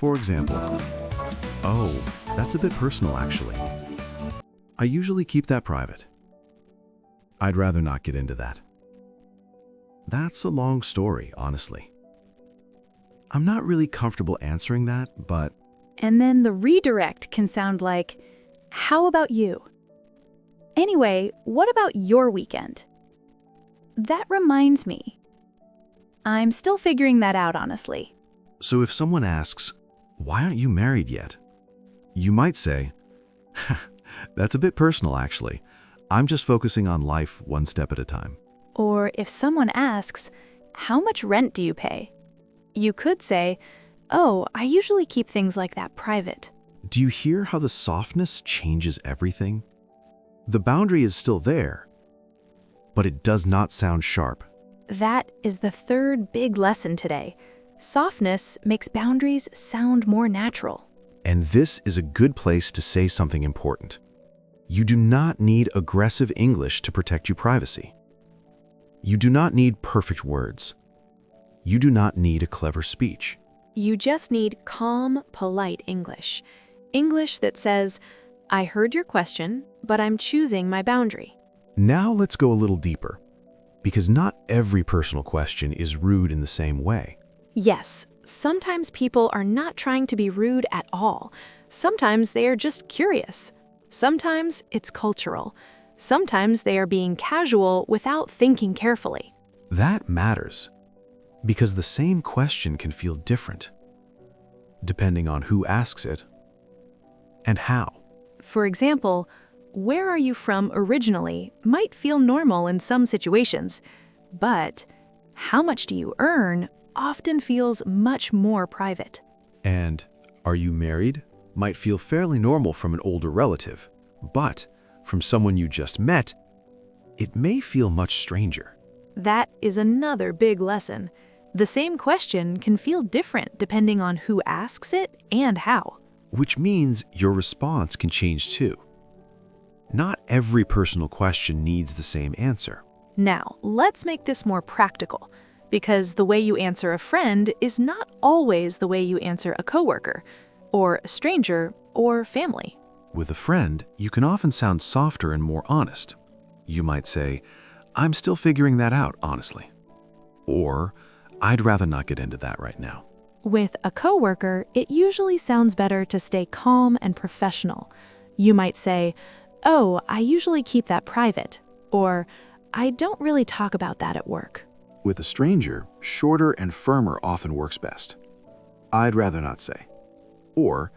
For example, oh, that's a bit personal actually. I usually keep that private. I'd rather not get into that. That's a long story, honestly. I'm not really comfortable answering that, but And then the redirect can sound like, how about you? Anyway, what about your weekend? That reminds me. I'm still figuring that out, honestly. so if someone asks, why aren't you married yet? You might say, that's a bit personal actually. I'm just focusing on life one step at a time. Or if someone asks, how much rent do you pay? You could say, oh, I usually keep things like that private. Do you hear how the softness changes everything? The boundary is still there, but it does not sound sharp. That is the third big lesson today. Softness makes boundaries sound more natural. And this is a good place to say something important. You do not need aggressive English to protect your privacy. You do not need perfect words. You do not need a clever speech. You just need calm, polite English. English that says, I heard your question, but I'm choosing my boundary. Now let's go a little deeper, because not every personal question is rude in the same way. Yes, sometimes people are not trying to be rude at all. Sometimes they are just curious. Sometimes it's cultural. Sometimes they are being casual without thinking carefully. That matters, because the same question can feel different, depending on who asks it and how. For example, where are you from originally might feel normal in some situations, but how much do you earn often feels much more private. And are you married might feel fairly normal from an older relative, but from someone you just met, it may feel much stranger. That is another big lesson. The same question can feel different depending on who asks it and how. Which means your response can change too. Not every personal question needs the same answer. Now, let's make this more practical, because the way you answer a friend is not always the way you answer a coworker, or a stranger, or family. With a friend, you can often sound softer and more honest. You might say, I'm still figuring that out, honestly. Or, I'd rather not get into that right now. With a coworker, it usually sounds better to stay calm and professional. You might say, oh, I usually keep that private, or I don't really talk about that at work. With a stranger, shorter and firmer often works best. I'd rather not say. Or,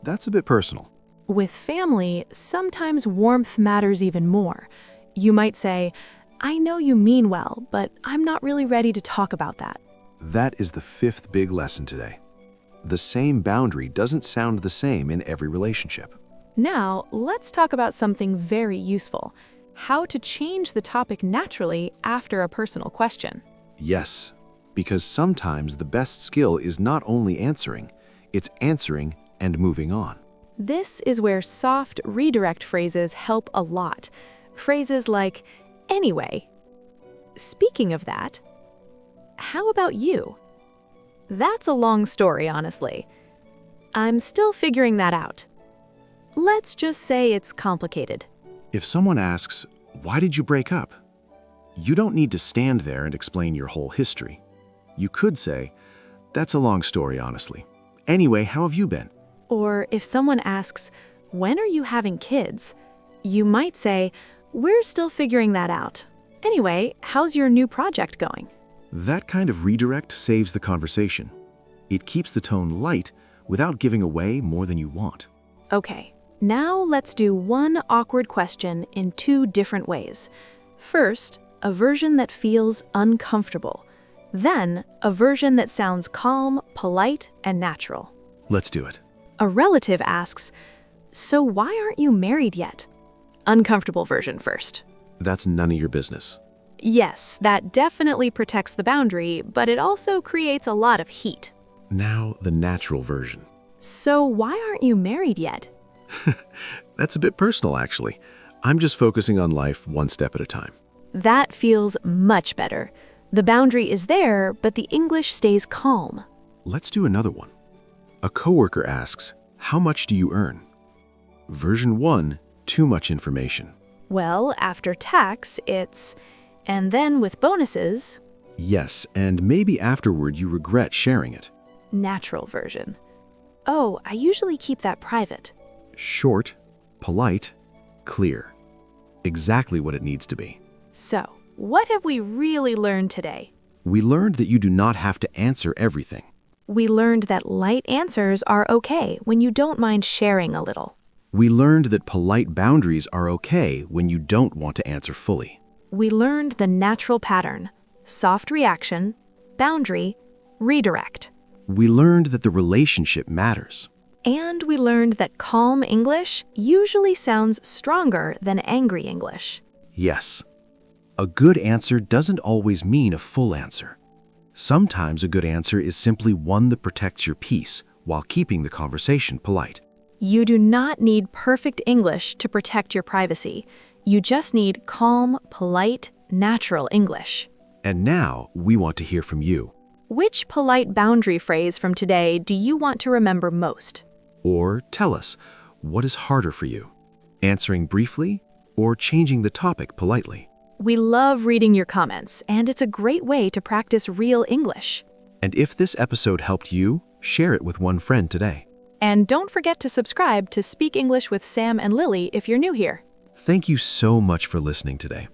that's a bit personal. With family, sometimes warmth matters even more. You might say, I know you mean well, but I'm not really ready to talk about that. That is the fifth big lesson today. The same boundary doesn't sound the same in every relationship. Now, let's talk about something very useful: how to change the topic naturally after a personal question. Yes, because sometimes the best skill is not only answering, it's answering and moving on. This is where soft redirect phrases help a lot. Phrases like, anyway. Speaking of that, how about you? That's a long story, honestly. I'm still figuring that out. Let's just say it's complicated. If someone asks, why did you break up? You don't need to stand there and explain your whole history. You could say, that's a long story, honestly. Anyway, how have you been? Or if someone asks, when are you having kids? You might say, we're still figuring that out. Anyway, how's your new project going? That kind of redirect saves the conversation. It keeps the tone light without giving away more than you want. Okay, now let's do one awkward question in two different ways. First, a version that feels uncomfortable. Then, a version that sounds calm, polite, and natural. Let's do it. A relative asks, so why aren't you married yet? Uncomfortable version first. That's none of your business. Yes, that definitely protects the boundary, but it also creates a lot of heat. Now, the natural version. So why aren't you married yet? That's a bit personal, actually. I'm just focusing on life one step at a time. That feels much better. The boundary is there, but the English stays calm. Let's do another one. A coworker asks, "How much do you earn?" Version 1, too much information. Well, after tax, it's, and then with bonuses, Yes, and maybe afterward you regret sharing it. natural version. Oh, I usually keep that private. Short, polite, clear. Exactly what it needs to be. So, what have we really learned today? We learned that you do not have to answer everything. We learned that light answers are okay when you don't mind sharing a little. We learned that polite boundaries are okay when you don't want to answer fully. We learned the natural pattern: soft reaction, boundary, redirect. We learned that the relationship matters. And we learned that calm English usually sounds stronger than angry English. Yes, a good answer doesn't always mean a full answer. Sometimes a good answer is simply one that protects your peace while keeping the conversation polite. You do not need perfect English to protect your privacy. You just need calm, polite, natural English. And now we want to hear from you. Which polite boundary phrase from today do you want to remember most? Or tell us, what is harder for you? Answering briefly or changing the topic politely? We love reading your comments, and it's a great way to practice real English. And if this episode helped you, share it with one friend today. And don't forget to subscribe to Speak English with Sam and Lily if you're new here. Thank you so much for listening today.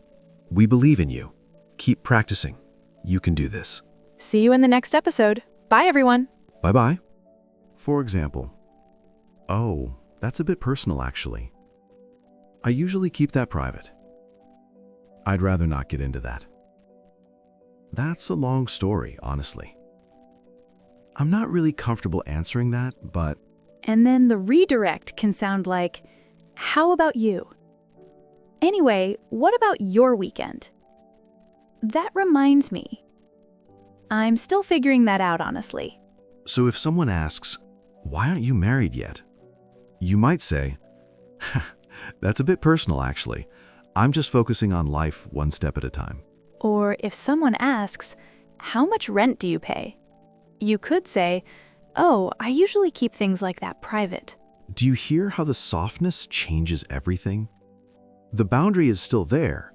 We believe in you. Keep practicing. You can do this. See you in the next episode. Bye, everyone. Bye-bye. For example, "Oh, that's a bit personal, actually. I usually keep that private. I'd rather not get into that. That's a long story, honestly. I'm not really comfortable answering that, but..." And then the redirect can sound like, "How about you? Anyway, what about your weekend? That reminds me. I'm still figuring that out, honestly." So if someone asks, "Why aren't you married yet?" you might say, "That's a bit personal, actually. I'm just focusing on life one step at a time." Or if someone asks, "How much rent do you pay?" you could say, "Oh, I usually keep things like that private." Do you hear how the softness changes everything? The boundary is still there,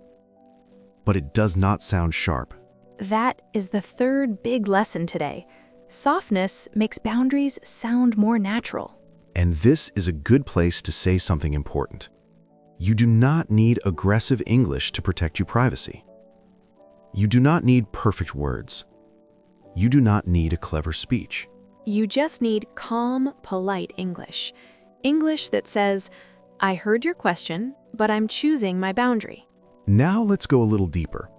but it does not sound sharp. That is the third big lesson today. Softness makes boundaries sound more natural. And this is a good place to say something important. You do not need aggressive English to protect your privacy. You do not need perfect words. You do not need a clever speech. You just need calm, polite English. English that says, "I heard your question, but I'm choosing my boundary." Now let's go a little deeper,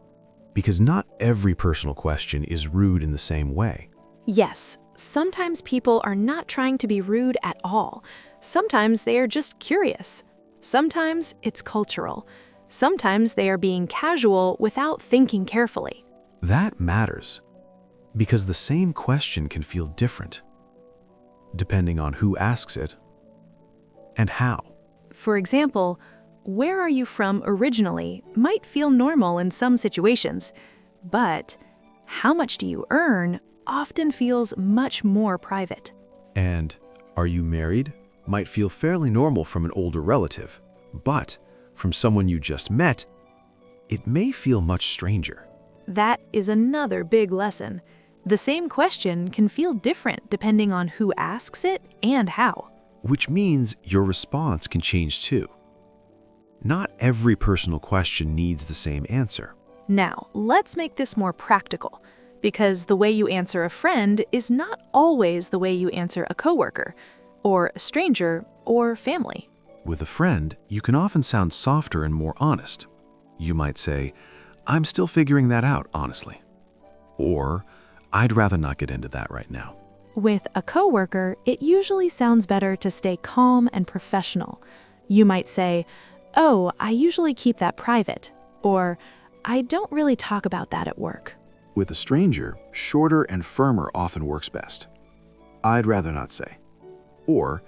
because not every personal question is rude in the same way. Yes, sometimes people are not trying to be rude at all. Sometimes they are just curious. Sometimes it's cultural. Sometimes they are being casual without thinking carefully. That matters, because the same question can feel different, depending on who asks it and how. For example, "Where are you from originally?" might feel normal in some situations, but "How much do you earn?" often feels much more private. And "Are you married?" might feel fairly normal from an older relative, but from someone you just met, it may feel much stranger. That is another big lesson. The same question can feel different depending on who asks it and how. Which means your response can change too. Not every personal question needs the same answer. Now, let's make this more practical, because the way you answer a friend is not always the way you answer a coworker, or a stranger, or family. With a friend, you can often sound softer and more honest. You might say, "I'm still figuring that out, honestly." Or, "I'd rather not get into that right now." With a coworker, it usually sounds better to stay calm and professional. You might say, "Oh, I usually keep that private," or "I don't really talk about that at work." With a stranger, shorter and firmer often works best. "I'd rather not say." Or,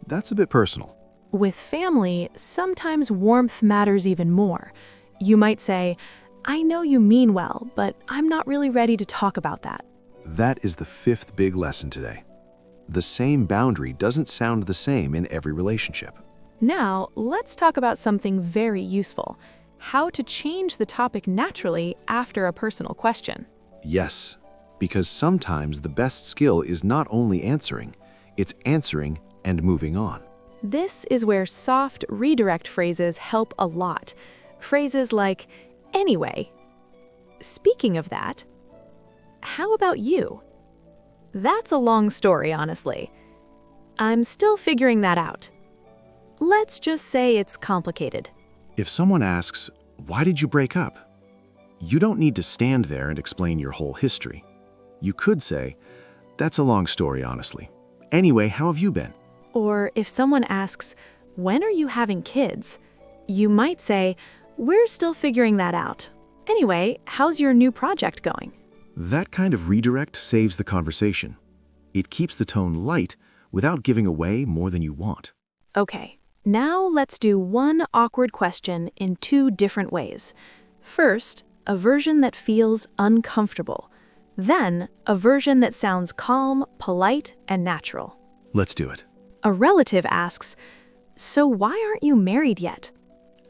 "That's a bit personal." With family, sometimes warmth matters even more. You might say, "I know you mean well, but I'm not really ready to talk about that." That is the fifth big lesson today. The same boundary doesn't sound the same in every relationship. Now, let's talk about something very useful: how to change the topic naturally after a personal question. Yes, because sometimes the best skill is not only answering, it's answering and moving on. This is where soft redirect phrases help a lot. Phrases like, anyway. Speaking of that, how about you? That's a long story, honestly. I'm still figuring that out. Let's just say it's complicated. If someone asks, "Why did you break up?" you don't need to stand there and explain your whole history. You could say, "That's a long story, honestly. Anyway, how have you been?" Or if someone asks, when are you having kids? You might say, we're still figuring that out. Anyway, how's your new project going? That kind of redirect saves the conversation. It keeps the tone light without giving away more than you want. Okay, now let's do one awkward question in two different ways. First, a version that feels uncomfortable. Then, a version that sounds calm, polite, and natural. Let's do it. A relative asks, so why aren't you married yet?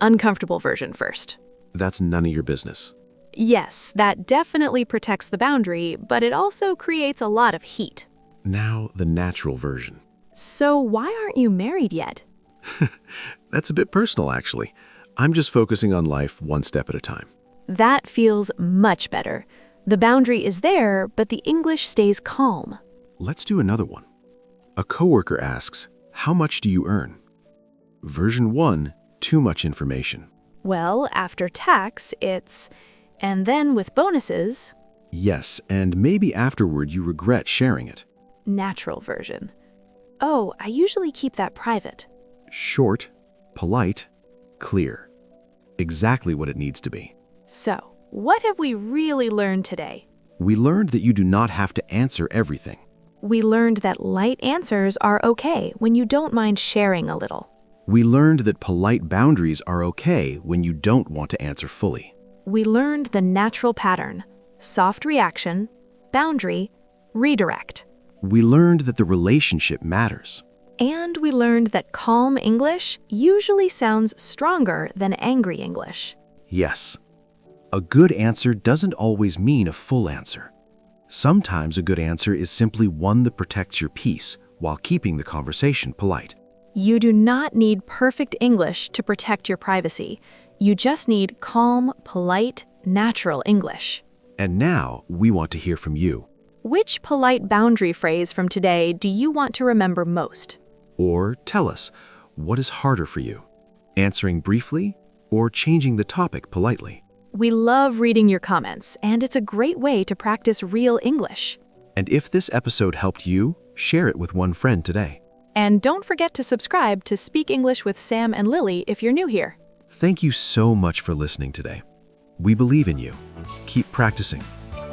Uncomfortable version first. That's none of your business. Yes, that definitely protects the boundary, but it also creates a lot of heat. Now, the natural version. So why aren't you married yet? That's a bit personal, actually. I'm just focusing on life one step at a time. That feels much better. The boundary is there, but the English stays calm. Let's do another one. A coworker asks, "How much do you earn?" Version 1, too much information. Well, after tax, it's, and then with bonuses, Yes, and maybe afterward you regret sharing it. natural version. Oh, I usually keep that private. Short, polite, clear. Exactly what it needs to be. So, what have we really learned today? We learned that you do not have to answer everything. We learned that light answers are okay when you don't mind sharing a little. We learned that polite boundaries are okay when you don't want to answer fully. We learned the natural pattern: soft reaction, boundary, redirect. We learned that the relationship matters. And we learned that calm English usually sounds stronger than angry English. Yes, a good answer doesn't always mean a full answer. Sometimes a good answer is simply one that protects your peace while keeping the conversation polite. You do not need perfect English to protect your privacy. You just need calm, polite, natural English. And now we want to hear from you. Which polite boundary phrase from today do you want to remember most? Or tell us, what is harder for you? Answering briefly or changing the topic politely? We love reading your comments, and it's a great way to practice real English. And if this episode helped you, share it with one friend today. And don't forget to subscribe to Speak English with Sam and Lily if you're new here. Thank you so much for listening today. We believe in you. Keep practicing.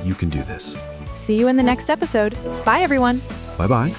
You can do this. See you in the next episode. Bye, everyone. Bye-bye.